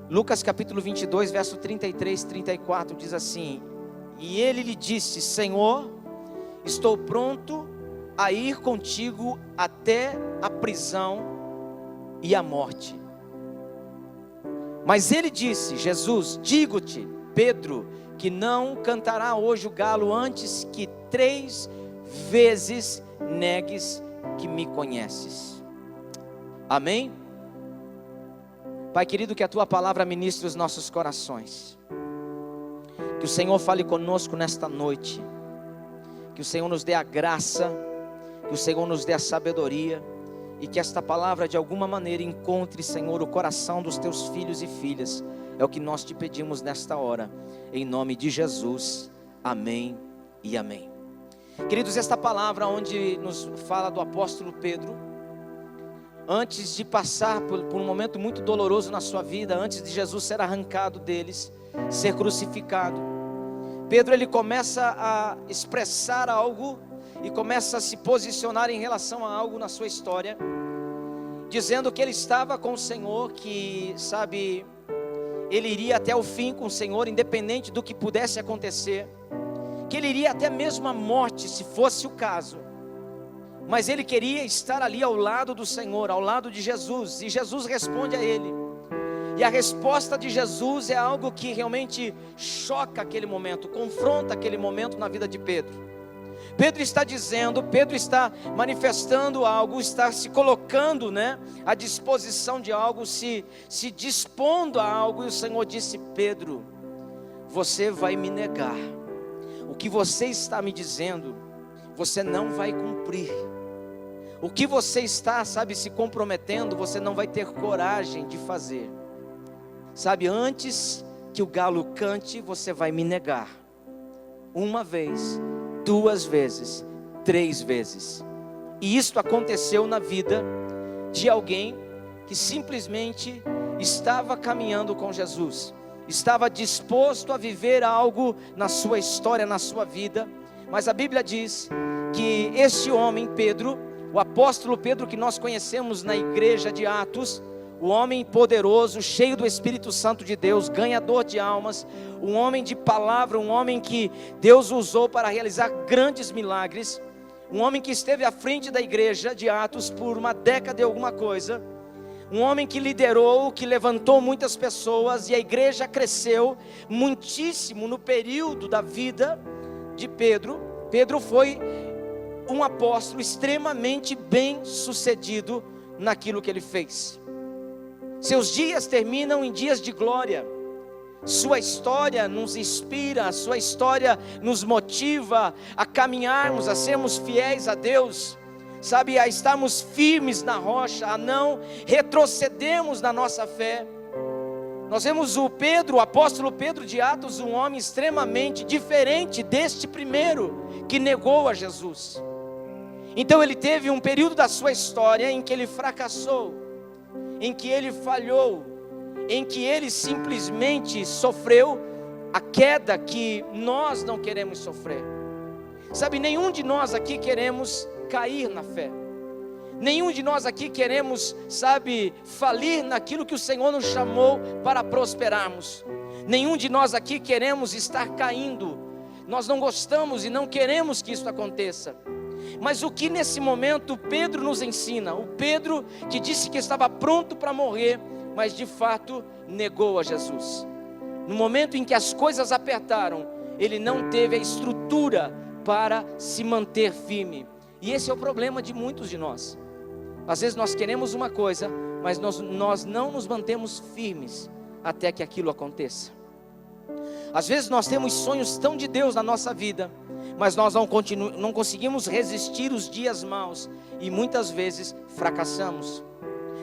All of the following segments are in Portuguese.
Lucas capítulo 22, verso 33 e 34 diz assim: e ele lhe disse: Senhor, estou pronto a ir contigo até a prisão e a morte. Mas ele disse, Jesus, digo-te, Pedro, que não cantará hoje o galo antes que 3 vezes negues que me conheces. Amém? Pai querido, que a tua palavra ministre os nossos corações. Que o Senhor fale conosco nesta noite. Que o Senhor nos dê a graça, que o Senhor nos dê a sabedoria, e que esta palavra de alguma maneira encontre, Senhor, o coração dos teus filhos e filhas. É o que nós te pedimos nesta hora, em nome de Jesus, amém e amém. Queridos, esta palavra onde nos fala do apóstolo Pedro, antes de passar por um momento muito doloroso na sua vida, antes de Jesus ser arrancado deles, ser crucificado, Pedro ele começa a expressar algo e começa a se posicionar em relação a algo na sua história, dizendo que ele estava com o Senhor, que sabe, ele iria até o fim com o Senhor, independente do que pudesse acontecer, que ele iria até mesmo a morte, se fosse o caso, mas ele queria estar ali ao lado do Senhor, ao lado de Jesus, e Jesus responde a ele, e a resposta de Jesus é algo que realmente choca aquele momento, confronta aquele momento na vida de Pedro. Pedro está dizendo, Pedro está manifestando algo, está se colocando, à disposição de algo, se dispondo a algo, e o Senhor disse: Pedro, você vai me negar, o que você está me dizendo, você não vai cumprir, o que você está, se comprometendo, você não vai ter coragem de fazer, antes que o galo cante, você vai me negar, 1 vez, 2 vezes, 3 vezes, e isto aconteceu na vida de alguém que simplesmente estava caminhando com Jesus, estava disposto a viver algo na sua história, na sua vida, mas a Bíblia diz que este homem Pedro, o apóstolo Pedro que nós conhecemos na igreja de Atos, o homem poderoso, cheio do Espírito Santo de Deus, ganhador de almas, um homem de palavra, um homem que Deus usou para realizar grandes milagres, um homem que esteve à frente da igreja de Atos por 1 década e alguma coisa, um homem que liderou, que levantou muitas pessoas, e a igreja cresceu muitíssimo no período da vida de Pedro. Pedro foi um apóstolo extremamente bem sucedido naquilo que ele fez. Seus dias terminam em dias de glória. Sua história nos inspira, sua história nos motiva a caminharmos, a sermos fiéis a Deus, a estarmos firmes na rocha, a não retrocedermos na nossa fé. Nós vemos o apóstolo Pedro de Atos, um homem extremamente diferente deste primeiro que negou a Jesus. Então ele teve um período da sua história em que ele fracassou, em que ele falhou, em que ele simplesmente sofreu a queda que nós não queremos sofrer. Nenhum de nós aqui queremos cair na fé. Nenhum de nós aqui queremos, falir naquilo que o Senhor nos chamou para prosperarmos. Nenhum de nós aqui queremos estar caindo. Nós não gostamos e não queremos que isso aconteça. Mas o que nesse momento Pedro nos ensina? O Pedro que disse que estava pronto para morrer, mas de fato negou a Jesus. No momento em que as coisas apertaram, ele não teve a estrutura para se manter firme. E esse é o problema de muitos de nós. Às vezes nós queremos uma coisa, mas nós não nos mantemos firmes até que aquilo aconteça. Às vezes nós temos sonhos tão de Deus na nossa vida, mas nós não conseguimos resistir os dias maus, e muitas vezes fracassamos.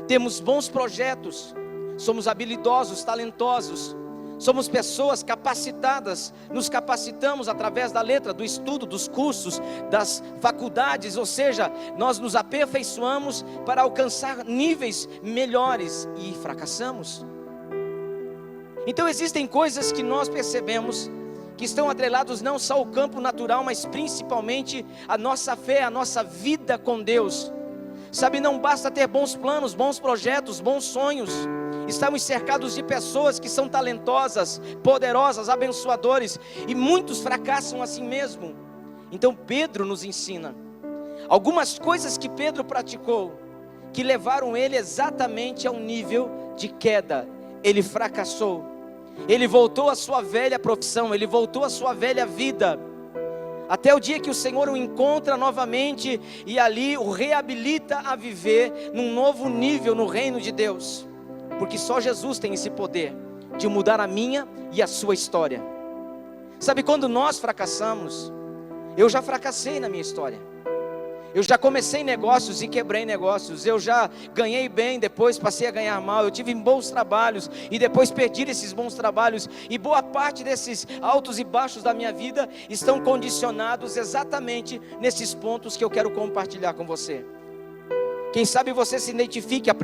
Temos bons projetos, somos habilidosos, talentosos, somos pessoas capacitadas, nos capacitamos através da letra, do estudo, dos cursos, das faculdades, ou seja, nós nos aperfeiçoamos para alcançar níveis melhores e fracassamos. Então existem coisas que nós percebemos que estão atrelados não só ao campo natural, mas principalmente a nossa fé, a nossa vida com Deus. Não basta ter bons planos, bons projetos, bons sonhos, estamos cercados de pessoas que são talentosas, poderosas, abençoadores, e muitos fracassam assim mesmo. Então Pedro nos ensina algumas coisas que Pedro praticou, que levaram ele exatamente ao nível de queda. Ele fracassou, ele voltou à sua velha profissão, ele voltou à sua velha vida, até o dia que o Senhor o encontra novamente e ali o reabilita a viver num novo nível no reino de Deus, porque só Jesus tem esse poder de mudar a minha e a sua história. Sabe, quando nós fracassamos, eu já fracassei na minha história. Eu já comecei negócios e quebrei negócios. Eu já ganhei bem, depois passei a ganhar mal. Eu tive bons trabalhos e depois perdi esses bons trabalhos. E boa parte desses altos e baixos da minha vida estão condicionados exatamente nesses pontos que eu quero compartilhar com você. Quem sabe você se identifique. A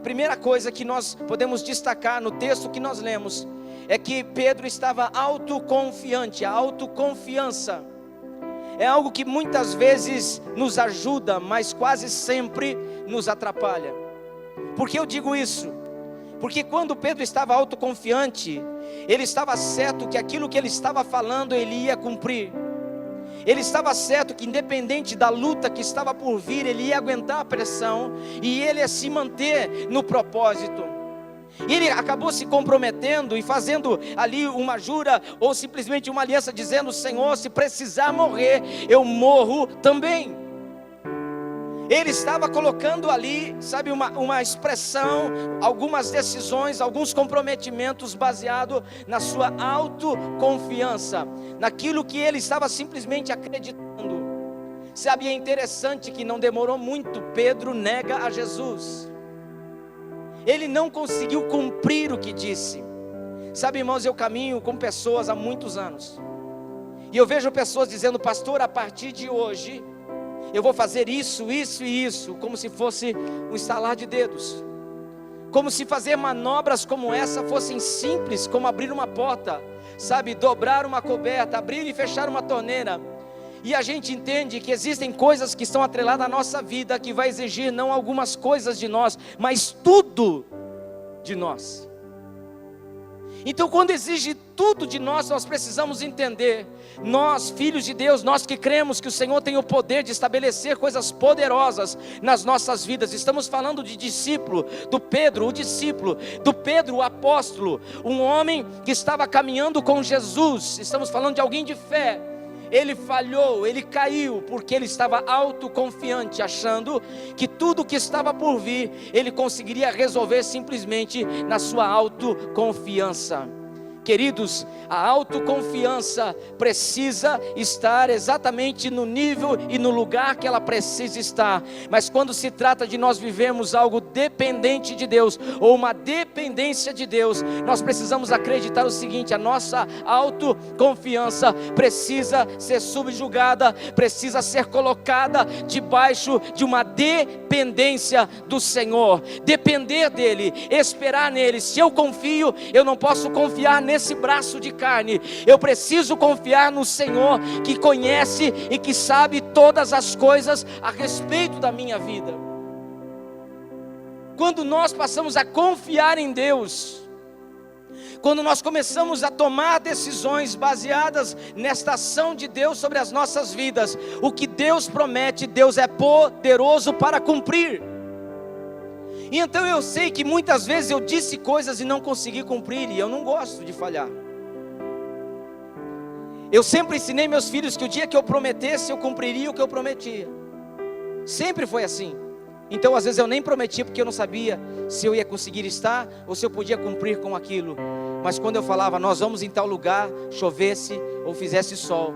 primeira coisa que nós podemos destacar no texto que nós lemos é que Pedro estava autoconfiante. A autoconfiança é algo que muitas vezes nos ajuda, mas quase sempre nos atrapalha. Por que eu digo isso? Porque quando Pedro estava autoconfiante, ele estava certo que aquilo que ele estava falando, ele ia cumprir. Ele estava certo que independente da luta que estava por vir, ele ia aguentar a pressão e ele ia se manter no propósito. E ele acabou se comprometendo e fazendo ali uma jura ou simplesmente uma aliança, dizendo: Senhor, se precisar morrer, eu morro também. Ele estava colocando ali, sabe, uma expressão, algumas decisões, alguns comprometimentos baseado na sua autoconfiança, naquilo que ele estava simplesmente acreditando. Sabe, é interessante que não demorou muito, Pedro nega a Jesus. Ele não conseguiu cumprir o que disse. Sabe, irmãos, eu caminho com pessoas há muitos anos, e eu vejo pessoas dizendo: pastor, a partir de hoje eu vou fazer isso, isso e isso, como se fosse um estalar de dedos, como se fazer manobras como essa fossem simples, como abrir uma porta, sabe, dobrar uma coberta, abrir e fechar uma torneira. E a gente entende que existem coisas que estão atreladas à nossa vida, que vai exigir não algumas coisas de nós, mas tudo de nós. Então, quando exige tudo de nós, nós precisamos entender, nós, filhos de Deus, nós que cremos que o Senhor tem o poder de estabelecer coisas poderosas nas nossas vidas. Estamos falando de discípulo, do Pedro, o discípulo, do Pedro, o apóstolo, um homem que estava caminhando com Jesus. Estamos falando de alguém de fé. Ele falhou, ele caiu, porque ele estava autoconfiante, achando que tudo que estava por vir, ele conseguiria resolver simplesmente na sua autoconfiança. Queridos, a autoconfiança precisa estar exatamente no nível e no lugar que ela precisa estar. Mas quando se trata de nós vivermos algo dependente de Deus, ou uma dependência de Deus, nós precisamos acreditar o seguinte: a nossa autoconfiança precisa ser subjugada, precisa ser colocada debaixo de uma dependência do Senhor. Depender dEle, esperar nele. Se eu confio, eu não posso confiar nesse braço de carne. Eu preciso confiar no Senhor, que conhece e que sabe todas as coisas a respeito da minha vida. Quando nós passamos a confiar em Deus, quando nós começamos a tomar decisões baseadas nesta ação de Deus sobre as nossas vidas, o que Deus promete, Deus é poderoso para cumprir. E então eu sei que muitas vezes eu disse coisas e não consegui cumprir, e eu não gosto de falhar. Eu sempre ensinei meus filhos que o dia que eu prometesse, eu cumpriria o que eu prometia. Sempre foi assim. Então às vezes eu nem prometia, porque eu não sabia se eu ia conseguir estar, ou se eu podia cumprir com aquilo. Mas quando eu falava: nós vamos em tal lugar, chovesse ou fizesse sol,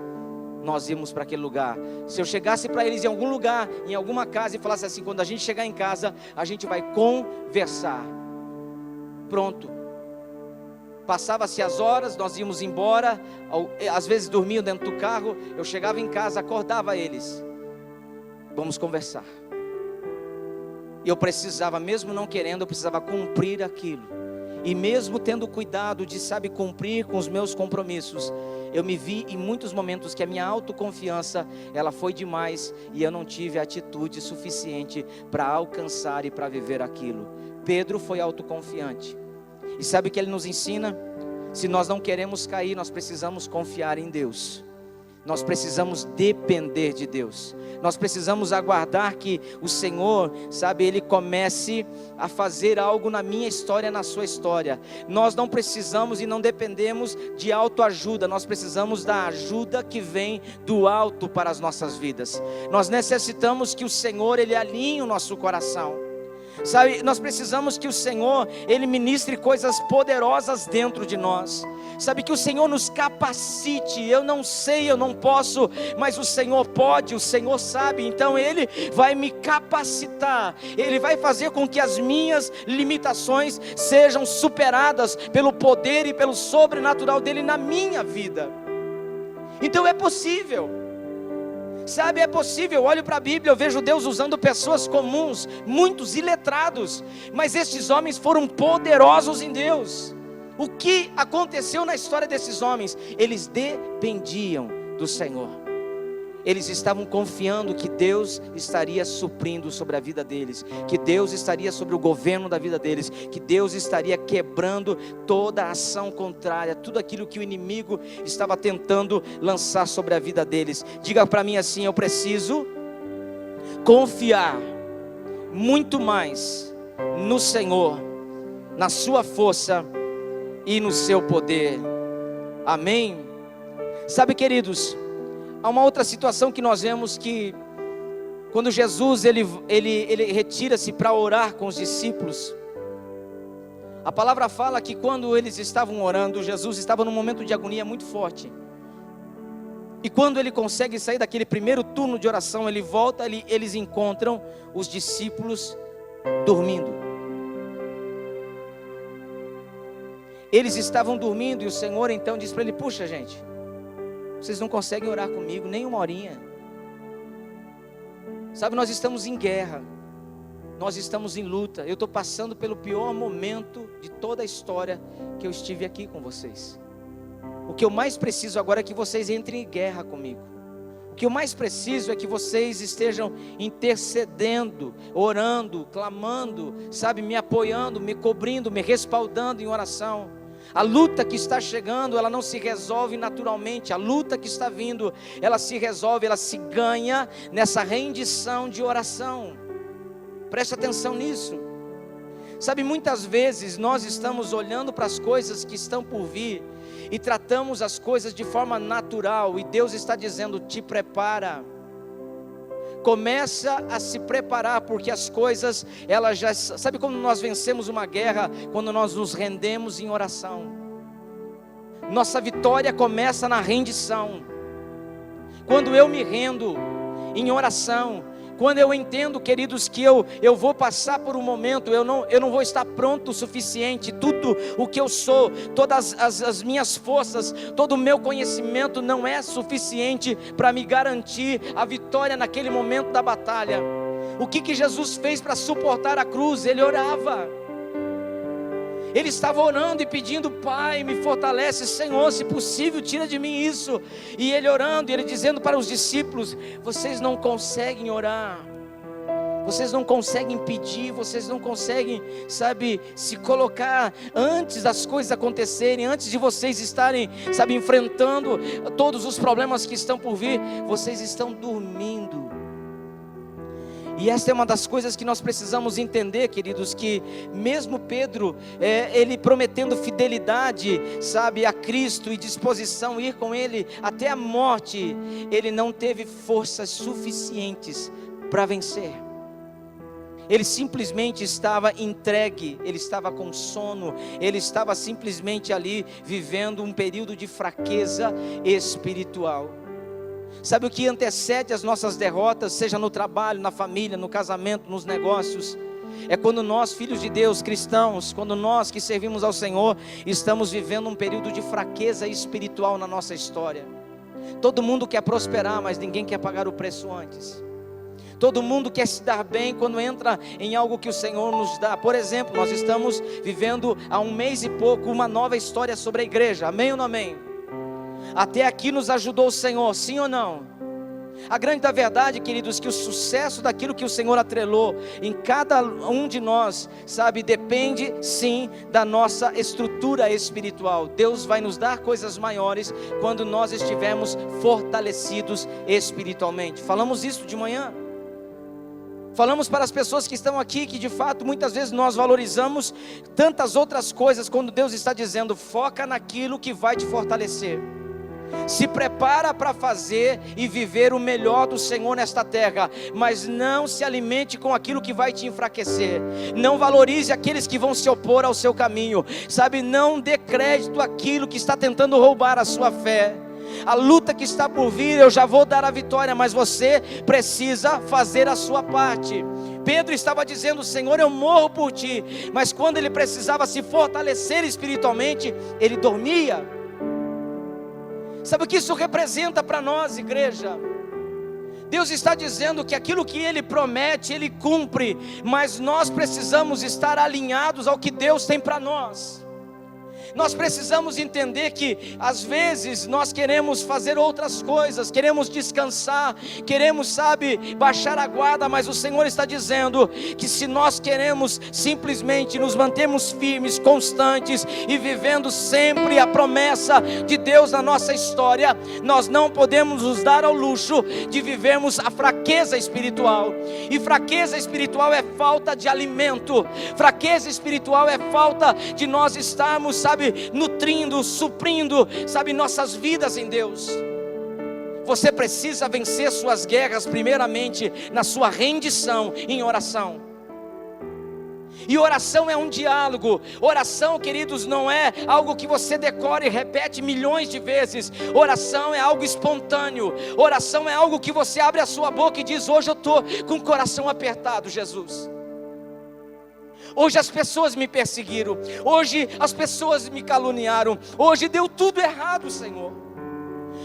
nós íamos para aquele lugar. Se eu chegasse para eles em algum lugar, em alguma casa, e falasse assim: quando a gente chegar em casa, a gente vai conversar. Pronto. Passava-se as horas, nós íamos embora, às vezes dormiam dentro do carro, eu chegava em casa, acordava eles: vamos conversar. E eu precisava, mesmo não querendo, eu precisava cumprir aquilo. E mesmo tendo cuidado de, sabe, cumprir com os meus compromissos, eu me vi em muitos momentos que a minha autoconfiança, ela foi demais, e eu não tive a atitude suficiente para alcançar e para viver aquilo. Pedro foi autoconfiante. E sabe o que ele nos ensina? Se nós não queremos cair, nós precisamos confiar em Deus. Nós precisamos depender de Deus. Nós precisamos aguardar que o Senhor, sabe, Ele comece a fazer algo na minha história, na sua história. Nós não precisamos e não dependemos de autoajuda. Nós precisamos da ajuda que vem do alto para as nossas vidas. Nós necessitamos que o Senhor, Ele alinhe o nosso coração. Sabe, nós precisamos que o Senhor, Ele ministre coisas poderosas dentro de nós. Sabe, que o Senhor nos capacite. Eu não sei, eu não posso, mas o Senhor pode, o Senhor sabe. Então Ele vai me capacitar. Ele vai fazer com que as minhas limitações sejam superadas pelo poder e pelo sobrenatural dEle na minha vida. Então é possível. Sabe, é possível. Eu olho para a Bíblia, eu vejo Deus usando pessoas comuns, muitos iletrados, mas estes homens foram poderosos em Deus. O que aconteceu na história desses homens? Eles dependiam do Senhor. Eles estavam confiando que Deus estaria suprindo sobre a vida deles, que Deus estaria sobre o governo da vida deles, que Deus estaria quebrando toda a ação contrária, tudo aquilo que o inimigo estava tentando lançar sobre a vida deles. Diga para mim assim: eu preciso confiar muito mais no Senhor, na sua força e no seu poder. Amém? Sabe, queridos, há uma outra situação que nós vemos, que quando Jesus ele retira-se para orar com os discípulos, a palavra fala que quando eles estavam orando, Jesus estava num momento de agonia muito forte. E quando ele consegue sair daquele primeiro turno de oração, ele volta, eles encontram os discípulos dormindo. Eles estavam dormindo e o Senhor então diz para ele: puxa, gente, vocês não conseguem orar comigo nem uma horinha. Sabe, nós estamos em guerra, nós estamos em luta. Eu estou passando pelo pior momento de toda a história que eu estive aqui com vocês. O que eu mais preciso agora é que vocês entrem em guerra comigo. O que eu mais preciso é que vocês estejam intercedendo, orando, clamando, sabe, me apoiando, me cobrindo, me respaldando em oração. A luta que está chegando, ela não se resolve naturalmente. A luta que está vindo, ela se resolve, ela se ganha nessa rendição de oração. Preste atenção nisso. Sabe, muitas vezes nós estamos olhando para as coisas que estão por vir e tratamos as coisas de forma natural, e Deus está dizendo: te prepara. Começa a se preparar, porque as coisas, elas já... Sabe como nós vencemos uma guerra? Quando nós nos rendemos em oração. Nossa vitória começa na rendição. Quando eu me rendo em oração, quando eu entendo, queridos, que eu vou passar por um momento, eu não vou estar pronto o suficiente. Tudo o que eu sou, todas as minhas forças, todo o meu conhecimento não é suficiente para me garantir a vitória naquele momento da batalha. O que Jesus fez para suportar a cruz? Ele orava. Ele estava orando e pedindo: Pai, me fortalece, Senhor, se possível, tira de mim isso. E ele orando, e ele dizendo para os discípulos: vocês não conseguem orar, vocês não conseguem pedir, vocês não conseguem, sabe, se colocar antes das coisas acontecerem, antes de vocês estarem, sabe, enfrentando todos os problemas que estão por vir, vocês estão dormindo. E esta é uma das coisas que nós precisamos entender, queridos, que mesmo Pedro, ele prometendo fidelidade, sabe, a Cristo e disposição a ir com Ele até a morte, ele não teve forças suficientes para vencer. Ele simplesmente estava entregue, ele estava com sono, ele estava simplesmente ali vivendo um período de fraqueza espiritual. Sabe o que antecede as nossas derrotas, seja no trabalho, na família, no casamento, nos negócios? É quando nós, filhos de Deus, cristãos, quando nós que servimos ao Senhor, estamos vivendo um período de fraqueza espiritual na nossa história. Todo mundo quer prosperar, mas ninguém quer pagar o preço antes. Todo mundo quer se dar bem quando entra em algo que o Senhor nos dá. Por exemplo, nós estamos vivendo há um mês e pouco uma nova história sobre a igreja. Amém ou não amém? Até aqui nos ajudou o Senhor, sim ou não? A grande da verdade, queridos, que o sucesso daquilo que o Senhor atrelou em cada um de nós, sabe, depende sim da nossa estrutura espiritual. Deus vai nos dar coisas maiores quando nós estivermos fortalecidos espiritualmente. Falamos isso de manhã. Falamos para as pessoas que estão aqui que de fato muitas vezes nós valorizamos tantas outras coisas, quando Deus está dizendo: foca naquilo que vai te fortalecer. Se prepara para fazer e viver o melhor do Senhor nesta terra, mas não se alimente com aquilo que vai te enfraquecer. Não valorize aqueles que vão se opor ao seu caminho, sabe? Não dê crédito àquilo que está tentando roubar a sua fé. A luta que está por vir, eu já vou dar a vitória, mas você precisa fazer a sua parte. Pedro estava dizendo: Senhor, eu morro por ti. Mas quando ele precisava se fortalecer espiritualmente, ele dormia. Sabe o que isso representa para nós, igreja? Deus está dizendo que aquilo que Ele promete, Ele cumpre, mas nós precisamos estar alinhados ao que Deus tem para nós. Nós precisamos entender que às vezes nós queremos fazer outras coisas, queremos descansar, queremos, sabe, baixar a guarda, mas o Senhor está dizendo que se nós queremos simplesmente nos mantermos firmes, constantes e vivendo sempre a promessa de Deus na nossa história, nós não podemos nos dar ao luxo de vivermos a fraqueza espiritual. E fraqueza espiritual é falta de alimento, fraqueza espiritual é falta de nós estarmos, sabe, nutrindo, suprindo, sabe, nossas vidas em Deus. Você precisa vencer suas guerras primeiramente na sua rendição em oração. E oração é um diálogo. Oração, queridos, não é algo que você decora e repete milhões de vezes. Oração é algo espontâneo. Oração é algo que você abre a sua boca e diz: hoje eu estou com o coração apertado, Jesus. Hoje as pessoas me perseguiram, hoje as pessoas me caluniaram, hoje deu tudo errado, Senhor.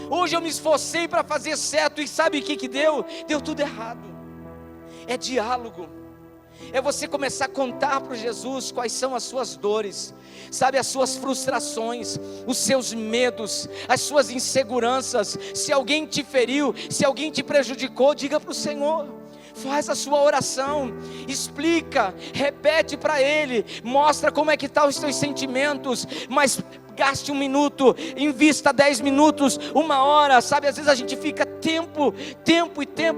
Hoje eu me esforcei para fazer certo e sabe o que deu? Deu tudo errado. É diálogo. É você começar a contar para Jesus quais são as suas dores, sabe, as suas frustrações, os seus medos, as suas inseguranças. Se alguém te feriu, se alguém te prejudicou, diga para o Senhor. Faz a sua oração, explica, repete para Ele, mostra como é que estão os teus sentimentos, mas gaste 1 minuto, invista 10 minutos, 1 hora, sabe? Às vezes a gente fica tempo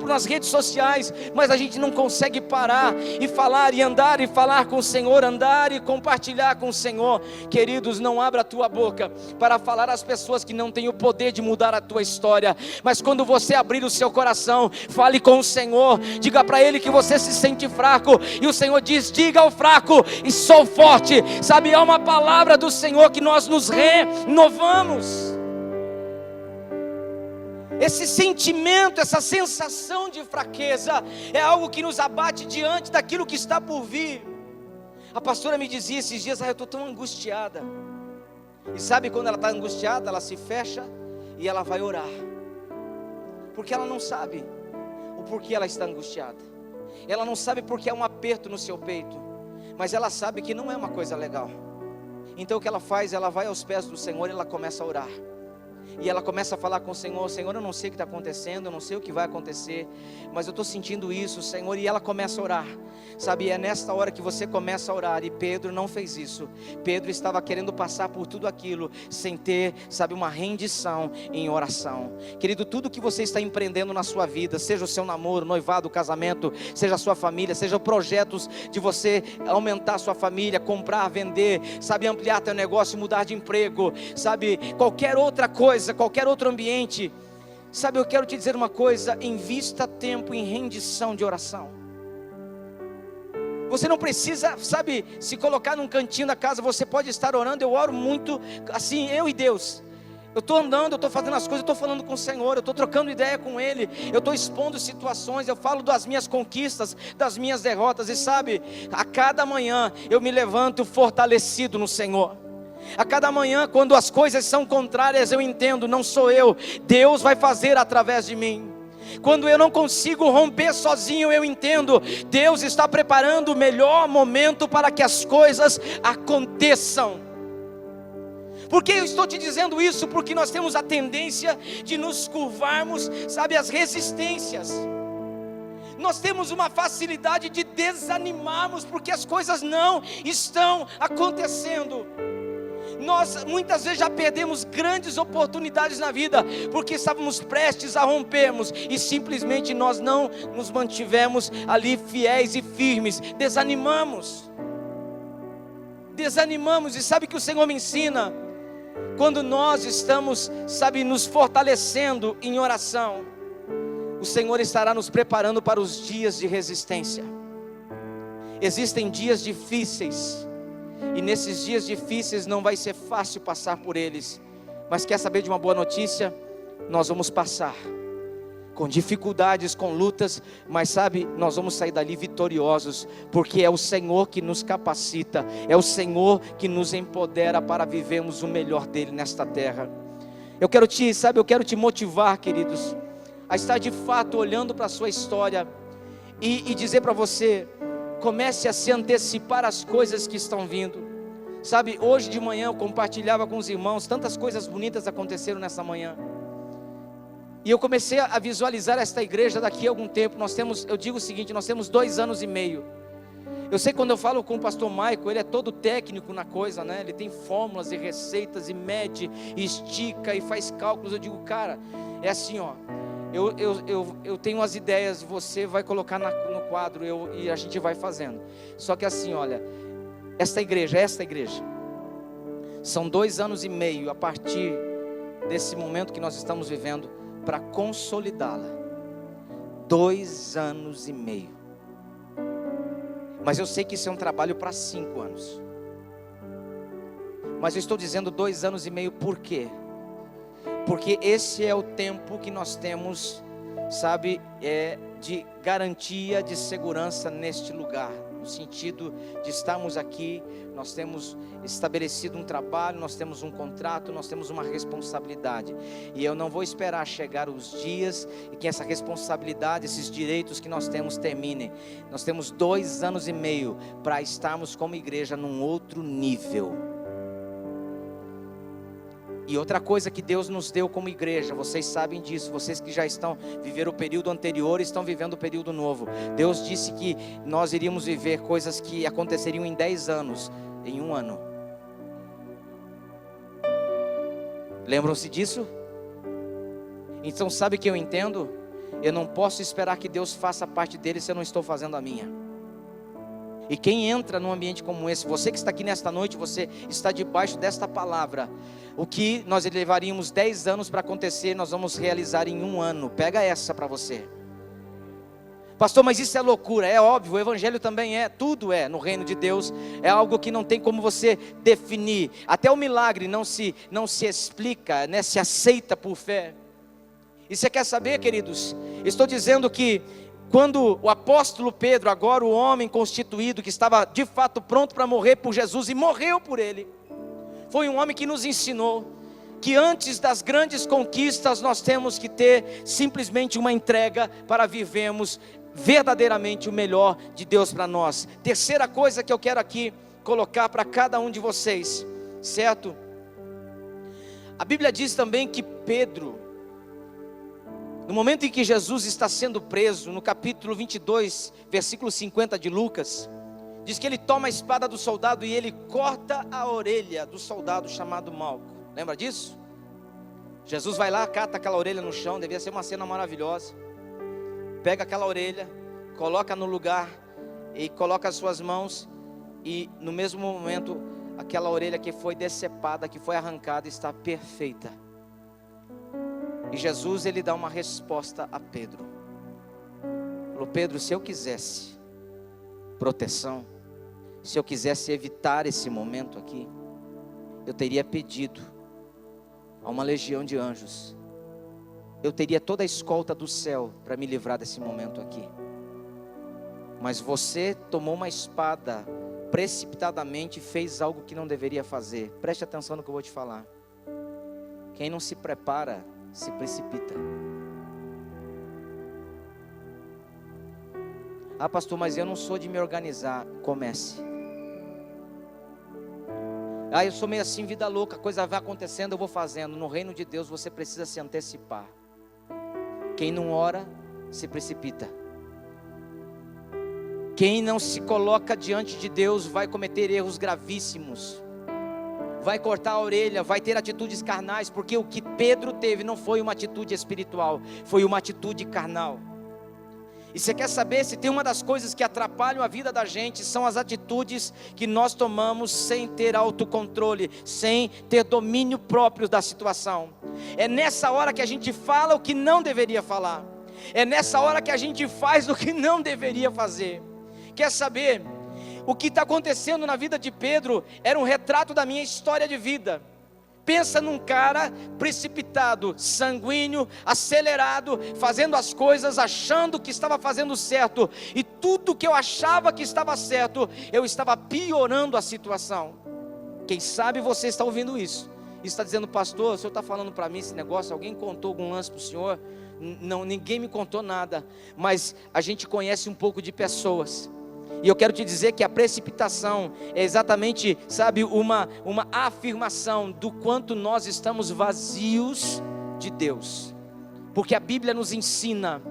nas redes sociais, mas a gente não consegue parar e falar e andar e falar com o Senhor, andar e compartilhar com o Senhor. Queridos, não abra a tua boca para falar às pessoas que não têm o poder de mudar a tua história, mas quando você abrir o seu coração, fale com o Senhor, diga para Ele que você se sente fraco, e o Senhor diz: diga ao fraco e sou forte, sabe? É uma palavra do Senhor que nós nos renovamos. Esse sentimento, essa sensação de fraqueza é algo que nos abate diante daquilo que está por vir. A pastora me dizia esses dias: eu estou tão angustiada. E sabe quando ela está angustiada, ela se fecha e ela vai orar, porque ela não sabe o porquê ela está angustiada. Ela não sabe porque é um aperto no seu peito, mas ela sabe que não é uma coisa legal. Então o que ela faz? Ela vai aos pés do Senhor e ela começa a orar. E ela começa a falar com o Senhor: Senhor, eu não sei o que está acontecendo, eu não sei o que vai acontecer, mas eu estou sentindo isso, Senhor. E ela começa a orar, sabe? É nesta hora que você começa a orar. E Pedro não fez isso. Pedro estava querendo passar por tudo aquilo sem ter, sabe, uma rendição em oração. Querido, tudo que você está empreendendo na sua vida, seja o seu namoro, noivado, casamento, seja a sua família, seja projetos de você aumentar a sua família, comprar, vender, sabe, ampliar teu negócio, mudar de emprego, sabe, qualquer outra coisa, qualquer outro ambiente, sabe, eu quero te dizer uma coisa: invista tempo em rendição de oração. Você não precisa, sabe, se colocar num cantinho da casa. Você pode estar orando. Eu oro muito assim, eu e Deus. Eu estou andando, eu estou fazendo as coisas, eu estou falando com o Senhor, eu estou trocando ideia com Ele, eu estou expondo situações, eu falo das minhas conquistas, das minhas derrotas. E sabe, a cada manhã eu me levanto fortalecido no Senhor. A cada manhã, quando as coisas são contrárias, eu entendo: não sou eu, Deus vai fazer através de mim. Quando eu não consigo romper sozinho, eu entendo: Deus está preparando o melhor momento para que as coisas aconteçam. Por que eu estou te dizendo isso? Porque nós temos a tendência de nos curvarmos, sabe, às resistências. Nós temos uma facilidade de desanimarmos porque as coisas não estão acontecendo. Nós muitas vezes já perdemos grandes oportunidades na vida porque estávamos prestes a rompermos e simplesmente nós não nos mantivemos ali fiéis e firmes. Desanimamos. E sabe que o Senhor me ensina? Quando nós estamos, sabe, nos fortalecendo em oração, o Senhor estará nos preparando para os dias de resistência. Existem dias difíceis, e nesses dias difíceis não vai ser fácil passar por eles. Mas quer saber de uma boa notícia? Nós vamos passar com dificuldades, com lutas, mas sabe, nós vamos sair dali vitoriosos, porque é o Senhor que nos capacita, é o Senhor que nos empodera para vivermos o melhor dele nesta terra. Eu quero te motivar, queridos, a estar de fato olhando para a sua história e dizer para você: comece a se antecipar às coisas que estão vindo. Sabe, hoje de manhã eu compartilhava com os irmãos, tantas coisas bonitas aconteceram nessa manhã, e eu comecei a visualizar esta igreja daqui a algum tempo. Eu digo o seguinte, nós temos 2 anos e meio. Eu sei, quando eu falo com o pastor Michael, ele é todo técnico na coisa, né? Ele tem fórmulas e receitas, e mede, e estica, e faz cálculos. Eu digo, cara, é assim, ó, eu tenho as ideias, você vai colocar no quadro, e a gente vai fazendo. Só que assim, olha, esta igreja, são 2 anos e meio a partir desse momento que nós estamos vivendo, para consolidá-la. 2 anos e meio. Mas eu sei que isso é um trabalho para 5 anos. Mas eu estou dizendo 2 anos e meio, por quê? Porque esse é o tempo que nós temos, sabe, de garantia de segurança neste lugar. No sentido de estarmos aqui, nós temos estabelecido um trabalho, nós temos um contrato, nós temos uma responsabilidade. E eu não vou esperar chegar os dias e que essa responsabilidade, esses direitos que nós temos terminem. Nós temos 2 anos e meio para estarmos como igreja num outro nível. E outra coisa que Deus nos deu como igreja, vocês sabem disso, vocês que já viveram o período anterior, estão vivendo o período novo. Deus disse que nós iríamos viver coisas que aconteceriam em 10 anos, em 1 ano. Lembram-se disso? Então sabe o que eu entendo? Eu não posso esperar que Deus faça a parte dele se eu não estou fazendo a minha. E quem entra num ambiente como esse, você que está aqui nesta noite, você está debaixo desta palavra. O que nós levaríamos 10 anos para acontecer, nós vamos realizar em 1 ano. Pega essa para você. Pastor, mas isso é loucura. É óbvio, o evangelho também tudo no reino de Deus. É algo que não tem como você definir. Até o milagre não se explica, né? Se aceita por fé. E você quer saber, queridos? Estou dizendo que quando o apóstolo Pedro, agora o homem constituído, que estava de fato pronto para morrer por Jesus, e morreu por ele, foi um homem que nos ensinou que antes das grandes conquistas nós temos que ter simplesmente uma entrega para vivermos verdadeiramente o melhor de Deus para nós. Terceira coisa que eu quero aqui colocar para cada um de vocês, certo? A Bíblia diz também que Pedro, no momento em que Jesus está sendo preso, no capítulo 22, versículo 50 de Lucas, diz que ele toma a espada do soldado e ele corta a orelha do soldado chamado Malco. Lembra disso? Jesus vai lá, cata aquela orelha no chão, devia ser uma cena maravilhosa. Pega aquela orelha, coloca no lugar e coloca as suas mãos, e no mesmo momento, aquela orelha que foi decepada, que foi arrancada, está perfeita. E Jesus, ele dá uma resposta a Pedro. Falou: Pedro, se eu quisesse proteção, se eu quisesse evitar esse momento aqui, eu teria pedido a uma legião de anjos, eu teria toda a escolta do céu para me livrar desse momento aqui. Mas você tomou uma espada precipitadamente e fez algo que não deveria fazer. Preste atenção no que eu vou te falar. Quem não se prepara se precipita. Ah, pastor, mas eu não sou de me organizar. Comece. Ah, eu sou meio assim, vida louca, a coisa vai acontecendo, eu vou fazendo. No reino de Deus você precisa se antecipar. Quem não ora, se precipita. Quem não se coloca diante de Deus vai cometer erros gravíssimos, vai cortar a orelha, vai ter atitudes carnais, porque o que Pedro teve não foi uma atitude espiritual, foi uma atitude carnal. E você quer saber se tem uma das coisas que atrapalham a vida da gente, são as atitudes que nós tomamos sem ter autocontrole, sem ter domínio próprio da situação. É nessa hora que a gente fala o que não deveria falar, é nessa hora que a gente faz o que não deveria fazer. Quer saber? O que está acontecendo na vida de Pedro era um retrato da minha história de vida. Pensa num cara precipitado, sanguíneo, acelerado, fazendo as coisas, achando que estava fazendo certo, e tudo que eu achava que estava certo, eu estava piorando a situação. Quem sabe você está ouvindo isso, e está dizendo: pastor, o senhor está falando para mim esse negócio, alguém contou algum lance para o senhor? Não, ninguém me contou nada, mas a gente conhece um pouco de pessoas. E eu quero te dizer que a precipitação é exatamente, sabe, uma afirmação do quanto nós estamos vazios de Deus. Porque a Bíblia nos ensina,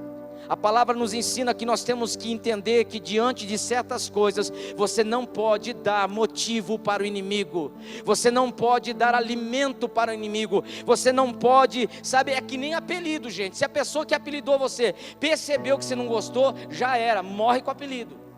a palavra nos ensina que nós temos que entender que diante de certas coisas, você não pode dar motivo para o inimigo, você não pode dar alimento para o inimigo, você não pode, sabe, é que nem apelido, gente. Se a pessoa que apelidou você percebeu que você não gostou, já era, morre com o apelido.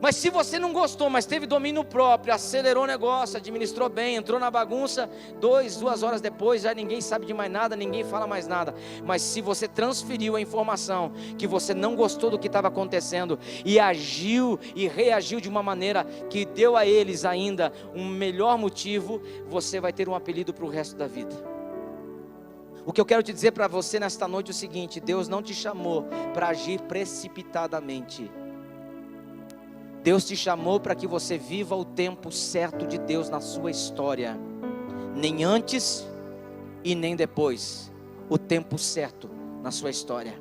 Mas se você não gostou, mas teve domínio próprio, acelerou o negócio, administrou bem, entrou na bagunça, 2 horas depois, já ninguém sabe de mais nada, ninguém fala mais nada. Mas se você transferiu a informação que você não gostou do que estava acontecendo, e agiu e reagiu de uma maneira que deu a eles ainda um melhor motivo, você vai ter um apelido para o resto da vida. O que eu quero te dizer para você nesta noite é o seguinte: Deus não te chamou para agir precipitadamente. Deus te chamou para que você viva o tempo certo de Deus na sua história, nem antes e nem depois, o tempo certo na sua história.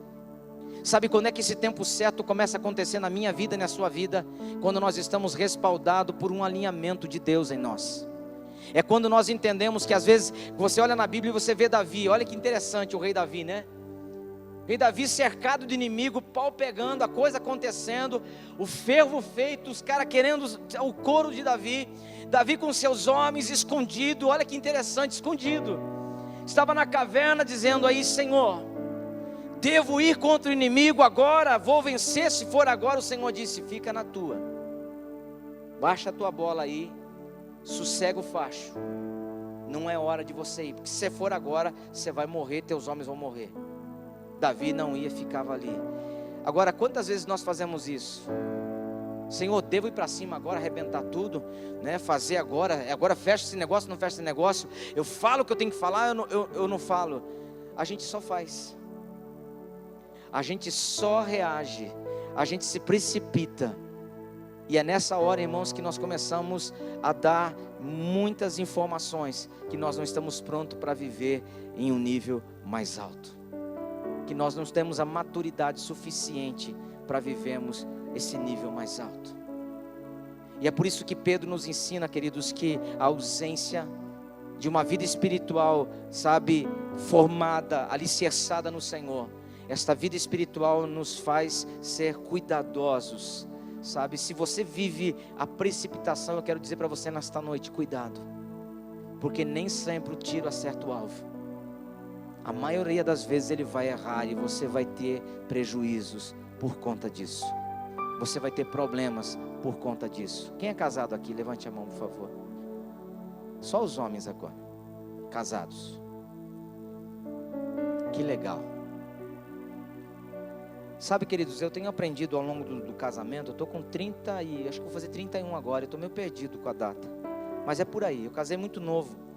Sabe quando é que esse tempo certo começa a acontecer na minha vida e na sua vida? Quando nós estamos respaldados por um alinhamento de Deus em nós. É quando nós entendemos que às vezes você olha na Bíblia e você vê Davi, olha que interessante o rei Davi, né? E Davi cercado de inimigo, pau pegando, a coisa acontecendo, o fervo feito, os caras querendo o couro de Davi. Davi com seus homens escondido, olha que interessante, escondido. Estava na caverna dizendo aí: Senhor, devo ir contra o inimigo agora? Vou vencer se for agora? O Senhor disse: fica na tua, baixa a tua bola aí, sossega o facho. Não é hora de você ir, porque se você for agora, você vai morrer, teus homens vão morrer. Davi não ia, ficava ali. Agora, quantas vezes nós fazemos isso? Senhor, devo ir para cima agora, arrebentar tudo, né? Fazer agora fecha esse negócio, não fecha esse negócio. Eu falo o que eu tenho que falar, eu não falo. A gente só faz, a gente só reage, a gente se precipita. E é nessa hora, irmãos, que nós começamos a dar muitas informações que nós não estamos prontos para viver em um nível mais alto, que nós não temos a maturidade suficiente para vivermos esse nível mais alto. E é por isso que Pedro nos ensina, queridos, que a ausência de uma vida espiritual, sabe, formada, alicerçada no Senhor, esta vida espiritual nos faz ser cuidadosos, sabe? Se você vive a precipitação, eu quero dizer para você nesta noite: cuidado, porque nem sempre o tiro acerta o alvo. A maioria das vezes ele vai errar e você vai ter prejuízos por conta disso. Você vai ter problemas por conta disso. Quem é casado aqui? Levante a mão, por favor. Só os homens agora, casados. Que legal. Sabe, queridos, eu tenho aprendido ao longo do casamento. Eu estou com 30 e acho que vou fazer 31 agora. Eu estou meio perdido com a data, mas é por aí. Eu casei muito novo.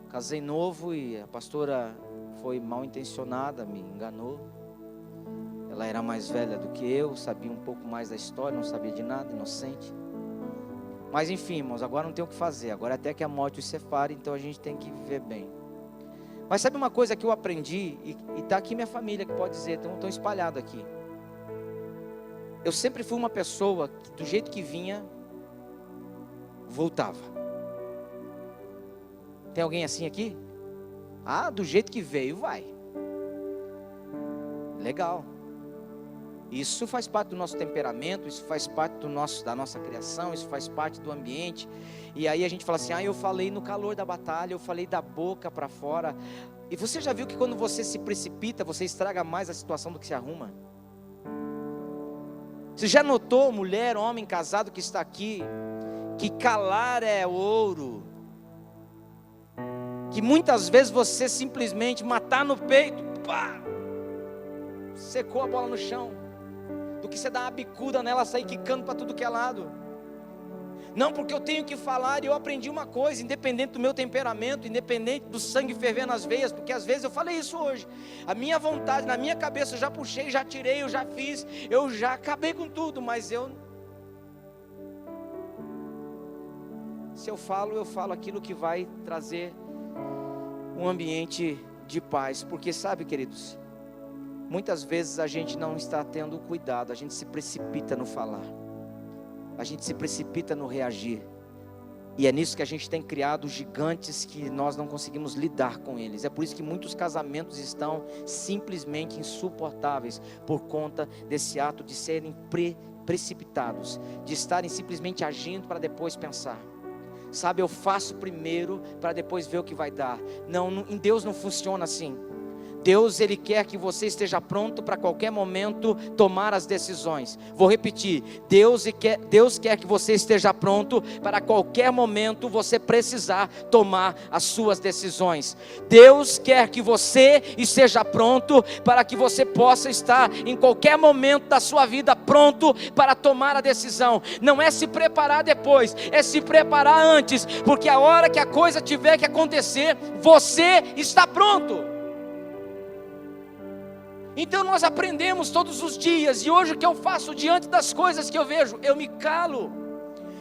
Casei novo e a pastora foi mal intencionada, me enganou. Ela era mais velha do que eu, sabia um pouco mais da história, não sabia de nada, inocente. Mas enfim, irmãos, agora não tem o que fazer. Agora até que a morte os separe, então a gente tem que viver bem. Mas sabe uma coisa que eu aprendi, e está aqui minha família que pode dizer, estão espalhados aqui. Eu sempre fui uma pessoa que, do jeito que vinha, voltava. Tem alguém assim aqui? Ah, do jeito que veio, vai. Legal. Isso faz parte do nosso temperamento, isso faz parte da nossa criação, isso faz parte do ambiente. E aí a gente fala assim, eu falei no calor da batalha, eu falei da boca para fora. E você já viu que quando você se precipita, você estraga mais a situação do que se arruma? Você já notou, mulher, homem, casado que está aqui, que calar é ouro? Que muitas vezes você simplesmente matar no peito, pá, secou a bola no chão, do que você dar uma bicuda nela, sair quicando para tudo que é lado. Não, porque eu tenho que falar, e eu aprendi uma coisa, independente do meu temperamento, independente do sangue ferver nas veias, porque às vezes eu falei isso hoje, a minha vontade, na minha cabeça eu já puxei, já tirei, eu já fiz, eu já acabei com tudo, mas se eu falo aquilo que vai trazer um ambiente de paz, porque sabe, queridos, muitas vezes a gente não está tendo cuidado, a gente se precipita no falar, a gente se precipita no reagir, e é nisso que a gente tem criado gigantes que nós não conseguimos lidar com eles. É por isso que muitos casamentos estão simplesmente insuportáveis, por conta desse ato de serem precipitados, de estarem simplesmente agindo para depois pensar. Sabe, eu faço primeiro para depois ver o que vai dar. Não, em Deus não funciona assim. Deus, Ele quer que você esteja pronto para qualquer momento tomar as decisões. Vou repetir, Deus quer que você esteja pronto para qualquer momento você precisar tomar as suas decisões. Deus quer que você esteja pronto para que você possa estar em qualquer momento da sua vida pronto para tomar a decisão. Não é se preparar depois, é se preparar antes, porque a hora que a coisa tiver que acontecer, você está pronto. Então nós aprendemos todos os dias, e hoje o que eu faço diante das coisas que eu vejo? Eu me calo,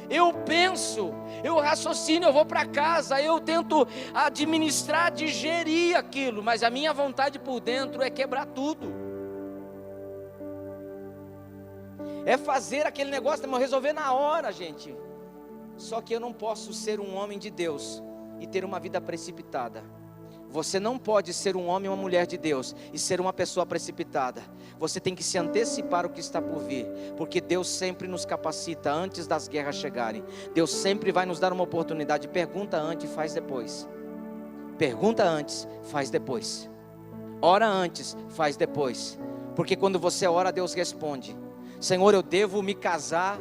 eu penso, eu raciocino, eu vou para casa, eu tento administrar, digerir aquilo, mas a minha vontade por dentro é quebrar tudo, é fazer aquele negócio, resolver na hora, gente. Só que eu não posso ser um homem de Deus e ter uma vida precipitada. Você não pode ser um homem ou uma mulher de Deus e ser uma pessoa precipitada. Você tem que se antecipar o que está por vir, porque Deus sempre nos capacita antes das guerras chegarem. Deus sempre vai nos dar uma oportunidade. Pergunta antes, faz depois. Pergunta antes, faz depois. Ora antes, faz depois. Porque quando você ora, Deus responde. Senhor, eu devo me casar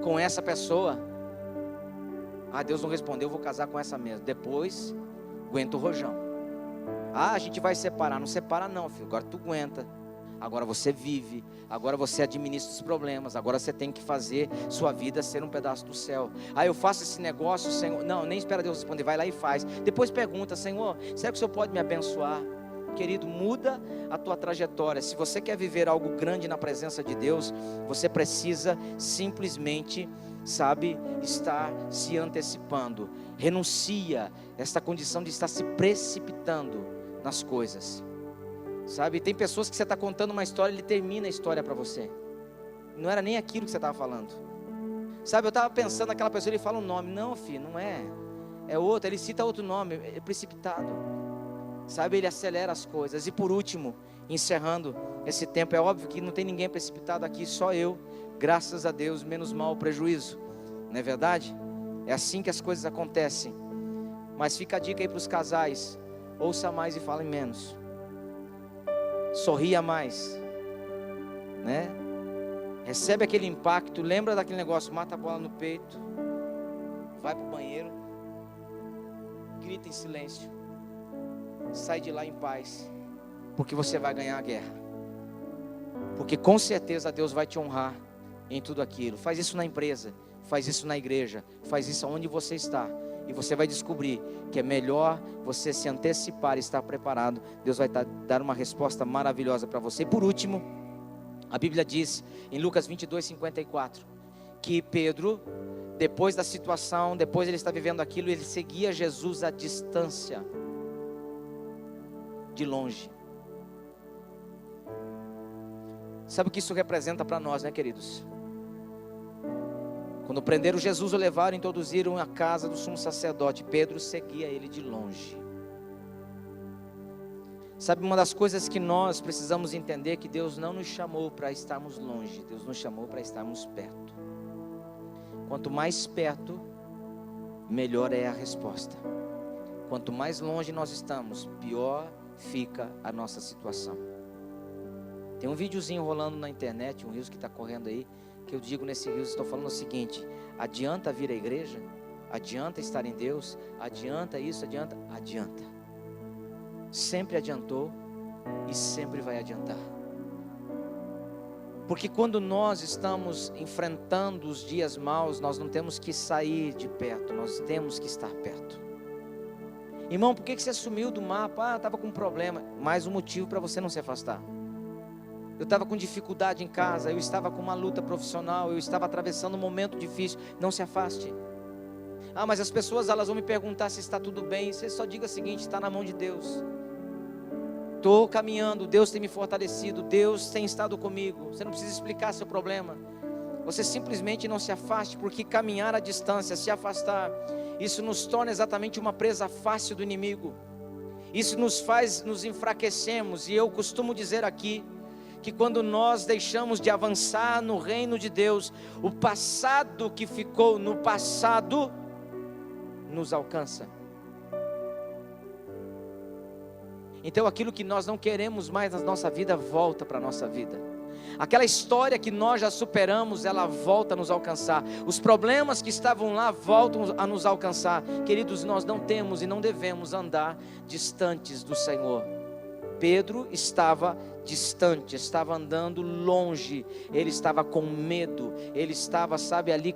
com essa pessoa? Deus não respondeu, eu vou casar com essa mesmo. Depois aguenta o rojão. A gente vai separar. Não separa não, filho. Agora tu aguenta. Agora você vive. Agora você administra os problemas. Agora você tem que fazer sua vida ser um pedaço do céu. Eu faço esse negócio, Senhor. Não, nem espera Deus responder. Vai lá e faz. Depois pergunta, Senhor, será que o Senhor pode me abençoar? Querido, muda a tua trajetória. Se você quer viver algo grande na presença de Deus, você precisa simplesmente, estar se antecipando. Renuncia esta condição de estar se precipitando nas coisas. Tem pessoas que você está contando uma história, ele termina a história para você. Não era nem aquilo que você estava falando. Eu estava pensando naquela pessoa, ele fala um nome. Não, filho, não é. É outro, ele cita outro nome, é precipitado. Ele acelera as coisas. E por último, encerrando esse tempo, é óbvio que não tem ninguém precipitado aqui, só eu, graças a Deus, menos mal o prejuízo, não é verdade? É assim que as coisas acontecem. Mas fica a dica aí para os casais: ouça mais e fale menos, sorria mais, né? Recebe aquele impacto, lembra daquele negócio, mata a bola no peito, vai para o banheiro, grita em silêncio, sai de lá em paz, porque você vai ganhar a guerra, porque com certeza Deus vai te honrar em tudo aquilo. Faz isso na empresa, faz isso na igreja, faz isso onde você está, e você vai descobrir que é melhor você se antecipar e estar preparado. Deus vai dar uma resposta maravilhosa para você. E por último, a Bíblia diz em Lucas 22:54 que Pedro, depois da situação, depois ele está vivendo aquilo, ele seguia Jesus à distância, de longe. Sabe o que isso representa para nós, né, queridos? Quando prenderam Jesus, o levaram e introduziram à casa do sumo sacerdote. Pedro seguia ele de longe. Sabe, uma das coisas que nós precisamos entender é que Deus não nos chamou para estarmos longe, Deus nos chamou para estarmos perto. Quanto mais perto, melhor é a resposta. Quanto mais longe nós estamos, pior fica a nossa situação. Tem um videozinho rolando na internet, um rio que está correndo aí, que eu digo nesse rio, estou falando o seguinte: adianta vir à igreja? Adianta estar em Deus? Adianta isso? Adianta. Sempre adiantou e sempre vai adiantar. Porque quando nós estamos enfrentando os dias maus, nós não temos que sair de perto, nós temos que estar perto. Irmão, por que você sumiu do mapa? Estava com um problema. Mais um motivo para você não se afastar. Eu estava com dificuldade em casa, eu estava com uma luta profissional, eu estava atravessando um momento difícil. Não se afaste. Mas as pessoas elas vão me perguntar se está tudo bem. Você só diga o seguinte: está na mão de Deus. Estou caminhando, Deus tem me fortalecido, Deus tem estado comigo. Você não precisa explicar seu problema. Você simplesmente não se afaste, porque caminhar à distância, se afastar, isso nos torna exatamente uma presa fácil do inimigo. Isso nos faz nos enfraquecermos. E eu costumo dizer aqui, que quando nós deixamos de avançar no reino de Deus, o passado que ficou no passado, nos alcança. Então aquilo que nós não queremos mais na nossa vida, volta para a nossa vida. Aquela história que nós já superamos, ela volta a nos alcançar. Os problemas que estavam lá, voltam a nos alcançar. Queridos, nós não temos e não devemos andar distantes do Senhor. Pedro estava distante, estava andando longe, ele estava com medo, ele estava, ali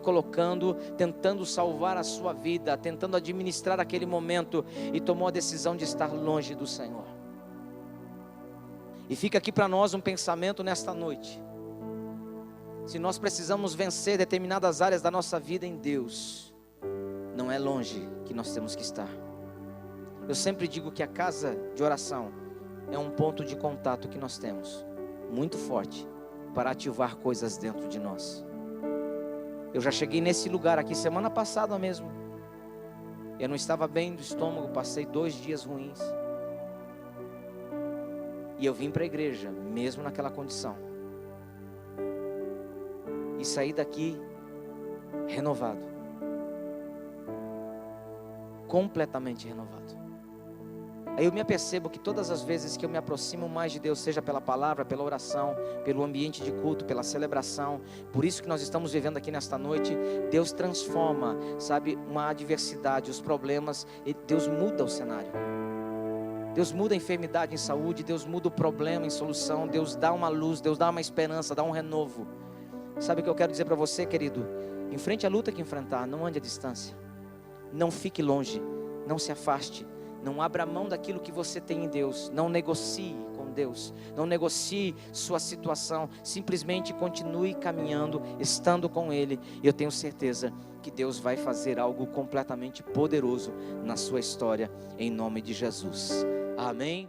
tentando salvar a sua vida, tentando administrar aquele momento, e tomou a decisão de estar longe do Senhor. E fica aqui para nós um pensamento nesta noite: se nós precisamos vencer determinadas áreas da nossa vida em Deus, não é longe que nós temos que estar. Eu sempre digo que a casa de oração é um ponto de contato que nós temos, muito forte, para ativar coisas dentro de nós. Eu já cheguei nesse lugar aqui semana passada mesmo. Eu não estava bem do estômago, passei 2 dias ruins. E eu vim para a igreja, mesmo naquela condição. E saí daqui renovado. Completamente renovado. Aí eu me apercebo que todas as vezes que eu me aproximo mais de Deus, seja pela palavra, pela oração, pelo ambiente de culto, pela celebração, por isso que nós estamos vivendo aqui nesta noite, Deus transforma, uma adversidade, os problemas, e Deus muda o cenário. Deus muda a enfermidade em saúde, Deus muda o problema em solução, Deus dá uma luz, Deus dá uma esperança, dá um renovo. Sabe o que eu quero dizer para você, querido? Enfrente a luta que enfrentar, não ande à distância, não fique longe, não se afaste, não abra mão daquilo que você tem em Deus, não negocie com Deus, não negocie sua situação, simplesmente continue caminhando, estando com Ele, e eu tenho certeza que Deus vai fazer algo completamente poderoso na sua história, em nome de Jesus. Amém.